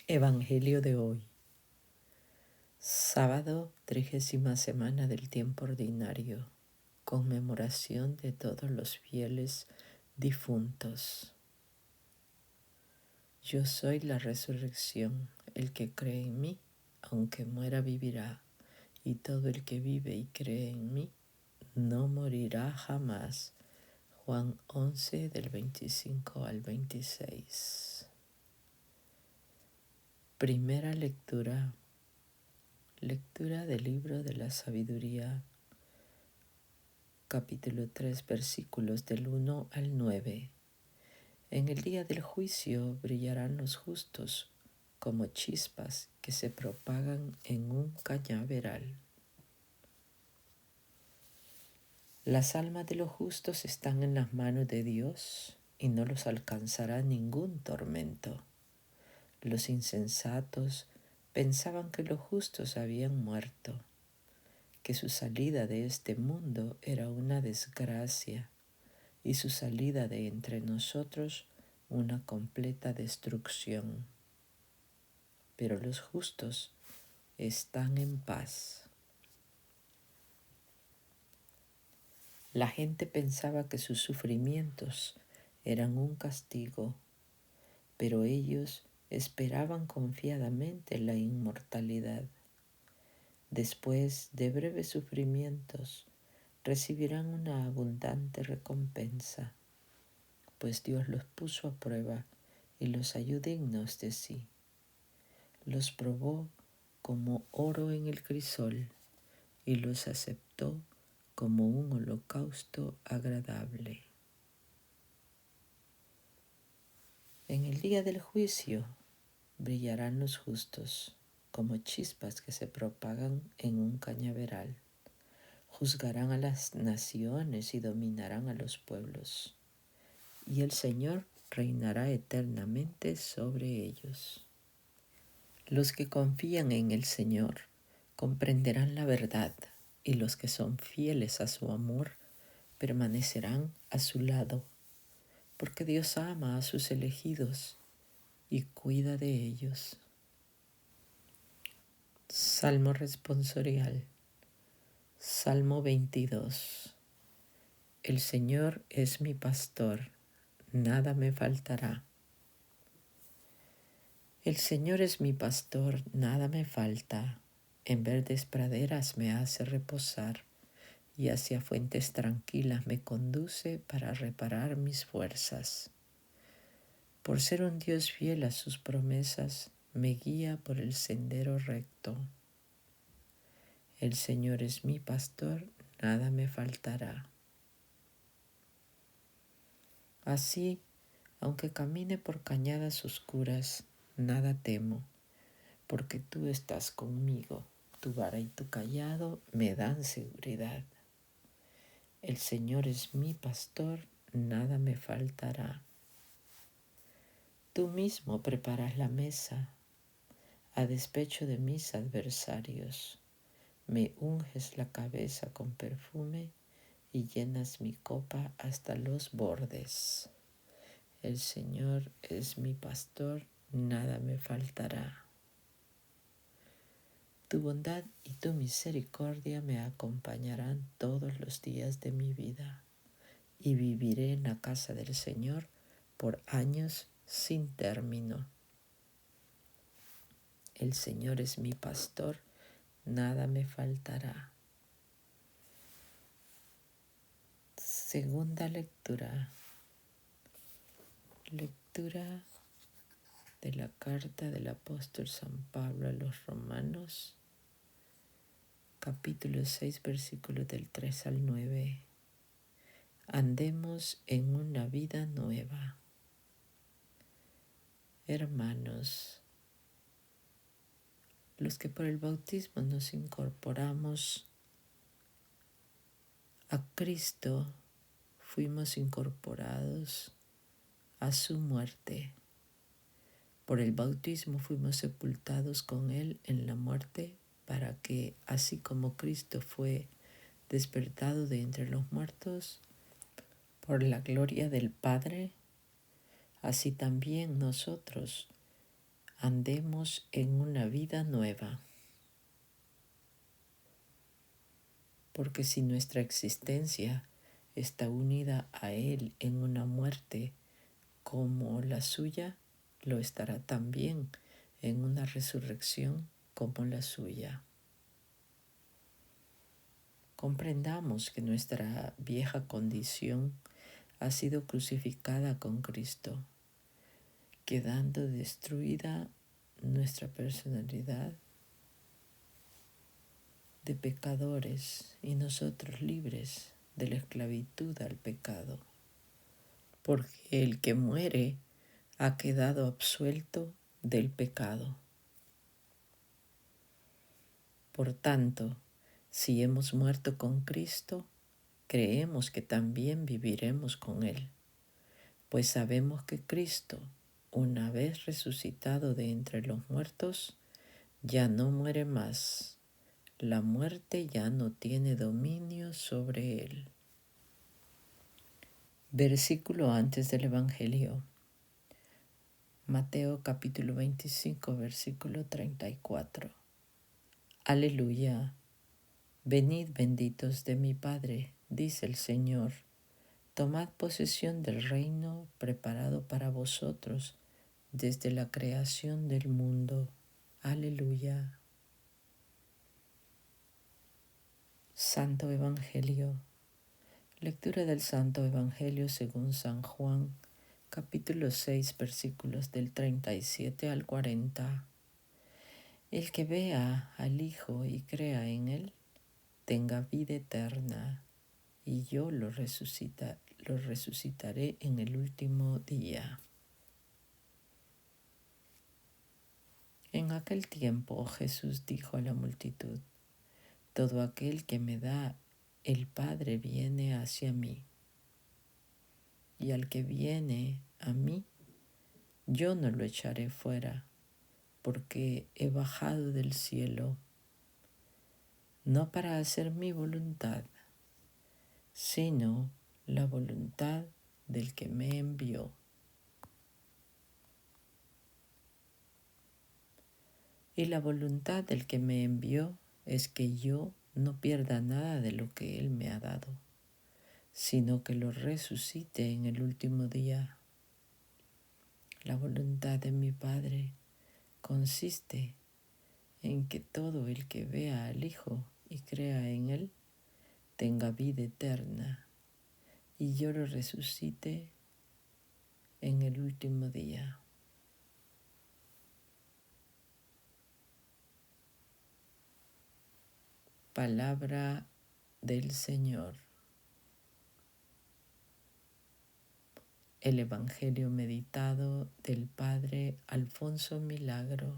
Evangelio de hoy, sábado, 30ª semana del tiempo ordinario, conmemoración de todos los fieles difuntos. Yo soy la resurrección, el que cree en mí, aunque muera vivirá, y todo el que vive y cree en mí, no morirá jamás. Juan 11 del 25 al 26. Primera lectura. Lectura del libro de la sabiduría, capítulo 3, versículos del 1 al 9. En el día del juicio brillarán los justos como chispas que se propagan en un cañaveral. Las almas de los justos están en las manos de Dios y no los alcanzará ningún tormento. Los insensatos pensaban que los justos habían muerto, que su salida de este mundo era una desgracia y su salida de entre nosotros una completa destrucción. Pero los justos están en paz. La gente pensaba que sus sufrimientos eran un castigo, pero ellos esperaban confiadamente la inmortalidad. Después de breves sufrimientos, recibirán una abundante recompensa, pues Dios los puso a prueba y los halló dignos de sí. Los probó como oro en el crisol y los aceptó como un holocausto agradable. En el día del juicio brillarán los justos como chispas que se propagan en un cañaveral. Juzgarán a las naciones y dominarán a los pueblos, y el Señor reinará eternamente sobre ellos. Los que confían en el Señor comprenderán la verdad, y los que son fieles a su amor permanecerán a su lado, porque Dios ama a sus elegidos y cuida de ellos. Salmo responsorial. Salmo 22. El Señor es mi pastor, nada me faltará. El Señor es mi pastor, nada me falta. En verdes praderas me hace reposar y hacia fuentes tranquilas me conduce para reparar mis fuerzas. Por ser un Dios fiel a sus promesas, me guía por el sendero recto. El Señor es mi pastor, nada me faltará. Así, aunque camine por cañadas oscuras, nada temo, porque tú estás conmigo. Tu vara y tu cayado me dan seguridad. El Señor es mi pastor, nada me faltará. Tú mismo preparas la mesa a despecho de mis adversarios. Me unges la cabeza con perfume y llenas mi copa hasta los bordes. El Señor es mi pastor, nada me faltará. Tu bondad y tu misericordia me acompañarán todos los días de mi vida, y viviré en la casa del Señor por años sin término. El Señor es mi pastor, nada me faltará. Segunda lectura. Lectura de la carta del apóstol San Pablo a los Romanos, capítulo 6, versículos del 3 al 9. Andemos en una vida nueva. Hermanos, los que por el bautismo nos incorporamos a Cristo, fuimos incorporados a su muerte. Por el bautismo fuimos sepultados con Él en la muerte, para que, así como Cristo fue despertado de entre los muertos por la gloria del Padre, así también nosotros andemos en una vida nueva. Porque si nuestra existencia está unida a Él en una muerte como la suya, lo estará también en una resurrección como la suya. Comprendamos que nuestra vieja condición ha sido crucificada con Cristo, quedando destruida nuestra personalidad de pecadores y nosotros libres de la esclavitud al pecado, porque el que muere ha quedado absuelto del pecado. Por tanto, si hemos muerto con Cristo, creemos que también viviremos con Él, pues sabemos que Cristo, una vez resucitado de entre los muertos, ya no muere más. La muerte ya no tiene dominio sobre Él. Versículo antes del Evangelio. Mateo capítulo 25, versículo 34. Aleluya. Venid benditos de mi Padre, dice el Señor. Tomad posesión del reino preparado para vosotros desde la creación del mundo. Aleluya. Santo Evangelio. Lectura del Santo Evangelio según San Juan, capítulo 6, versículos del 37 al 40. El que vea al Hijo y crea en Él, tenga vida eterna, y yo lo resucitaré en el último día. En aquel tiempo Jesús dijo a la multitud: todo aquel que me da el Padre viene hacia mí, y al que viene a mí, yo no lo echaré fuera, porque he bajado del cielo, no para hacer mi voluntad, sino la voluntad del que me envió. Y la voluntad del que me envió es que yo no pierda nada de lo que Él me ha dado, sino que lo resucite en el último día. La voluntad de mi Padre consiste en que todo el que vea al Hijo y crea en Él tenga vida eterna, y yo lo resucite en el último día. Palabra del Señor. El Evangelio meditado del Padre Alfonso Milagro.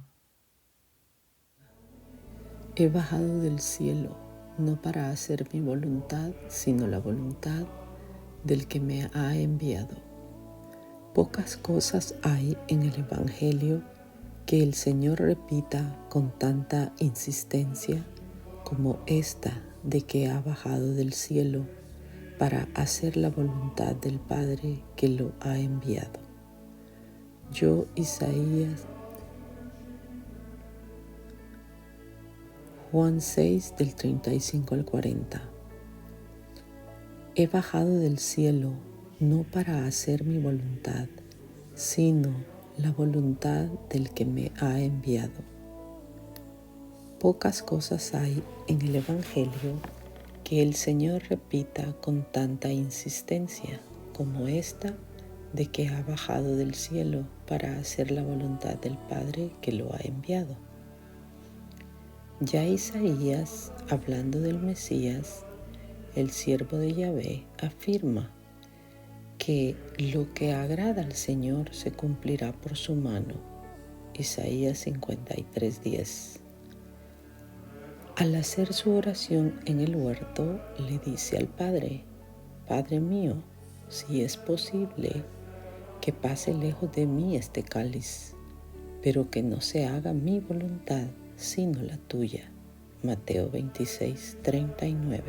He bajado del cielo, no para hacer mi voluntad, sino la voluntad del que me ha enviado. Pocas cosas hay en el Evangelio que el Señor repita con tanta insistencia como esta de que ha bajado del cielo para hacer la voluntad del Padre que lo ha enviado. Yo, Isaías, Juan 6, del 35 al 40. He bajado del cielo no para hacer mi voluntad, sino la voluntad del que me ha enviado. Pocas cosas hay en el Evangelio que el Señor repita con tanta insistencia como esta de que ha bajado del cielo para hacer la voluntad del Padre que lo ha enviado. Ya Isaías, hablando del Mesías, el siervo de Yahvé, afirma que lo que agrada al Señor se cumplirá por su mano. Isaías 53:10. Al hacer su oración en el huerto, le dice al Padre: Padre mío, si es posible, que pase lejos de mí este cáliz, pero que no se haga mi voluntad, sino la tuya. Mateo 26:39.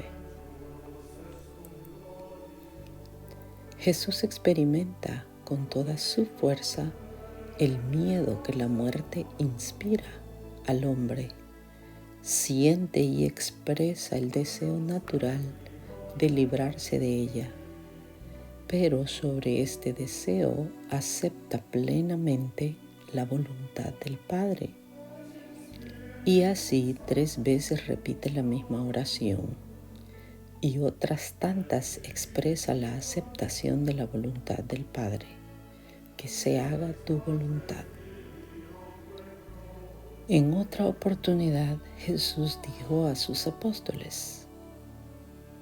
Jesús experimenta con toda su fuerza el miedo que la muerte inspira al hombre. Siente y expresa el deseo natural de librarse de ella, pero sobre este deseo acepta plenamente la voluntad del Padre. Y así 3 veces repite la misma oración y otras tantas expresa la aceptación de la voluntad del Padre. Que se haga tu voluntad. En otra oportunidad, Jesús dijo a sus apóstoles: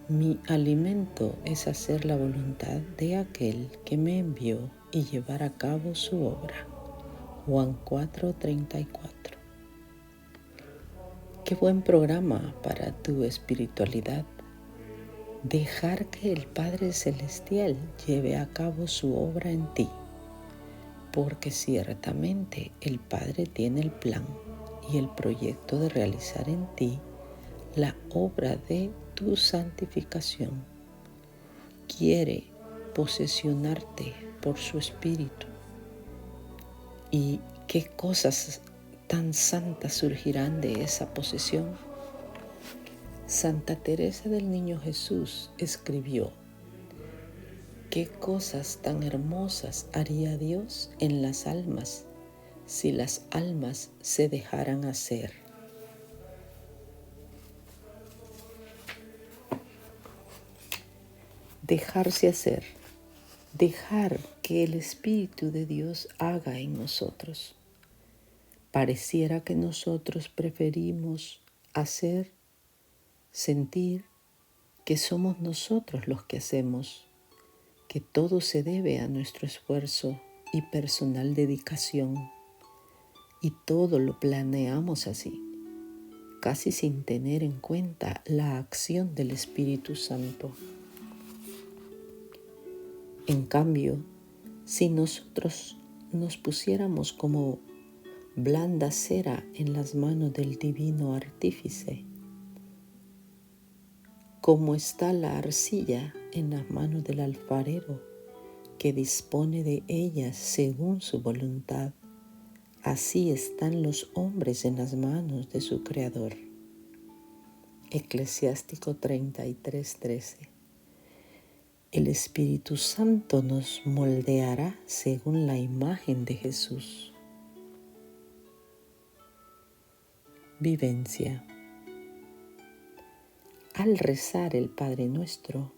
mi alimento es hacer la voluntad de aquel que me envió y llevar a cabo su obra. Juan 4:34. Qué buen programa para tu espiritualidad. Dejar que el Padre Celestial lleve a cabo su obra en ti, porque ciertamente el Padre tiene el plan y el proyecto de realizar en ti la obra de tu santificación. Quiere posesionarte por su Espíritu. ¿Y qué cosas tan santas surgirán de esa posesión? Santa Teresa del Niño Jesús escribió: ¿qué cosas tan hermosas haría Dios en las almas si las almas se dejaran hacer? Dejarse hacer, dejar que el Espíritu de Dios haga en nosotros. Pareciera que nosotros preferimos hacer, sentir que somos nosotros los que hacemos, que todo se debe a nuestro esfuerzo y personal dedicación, y todo lo planeamos así, casi sin tener en cuenta la acción del Espíritu Santo. En cambio, si nosotros nos pusiéramos como blanda cera en las manos del divino artífice, como está la arcilla en las manos del alfarero, que dispone de ellas según su voluntad, así están los hombres en las manos de su Creador. Eclesiástico 33:13. El Espíritu Santo nos moldeará según la imagen de Jesús. Vivencia. Al rezar el Padre Nuestro,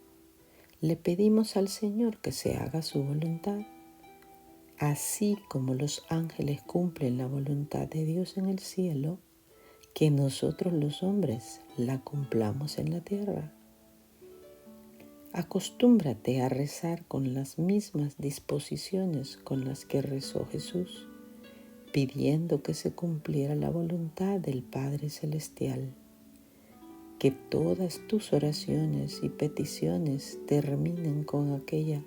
le pedimos al Señor que se haga su voluntad, así como los ángeles cumplen la voluntad de Dios en el cielo, que nosotros los hombres la cumplamos en la tierra. Acostúmbrate a rezar con las mismas disposiciones con las que rezó Jesús, pidiendo que se cumpliera la voluntad del Padre Celestial. Que todas tus oraciones y peticiones terminen con aquella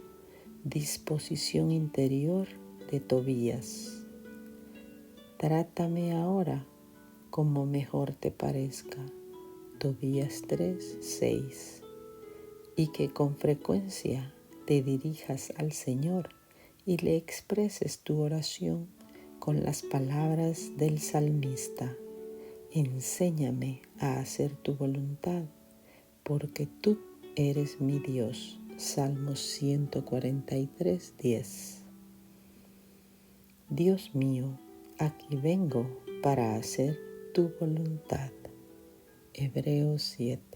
disposición interior de Tobías. Trátame ahora como mejor te parezca. Tobías 3:6. Y que con frecuencia te dirijas al Señor y le expreses tu oración con las palabras del salmista: enséñame a hacer tu voluntad, porque tú eres mi Dios. Salmos 143:10. Dios mío, aquí vengo para hacer tu voluntad. Hebreos 7.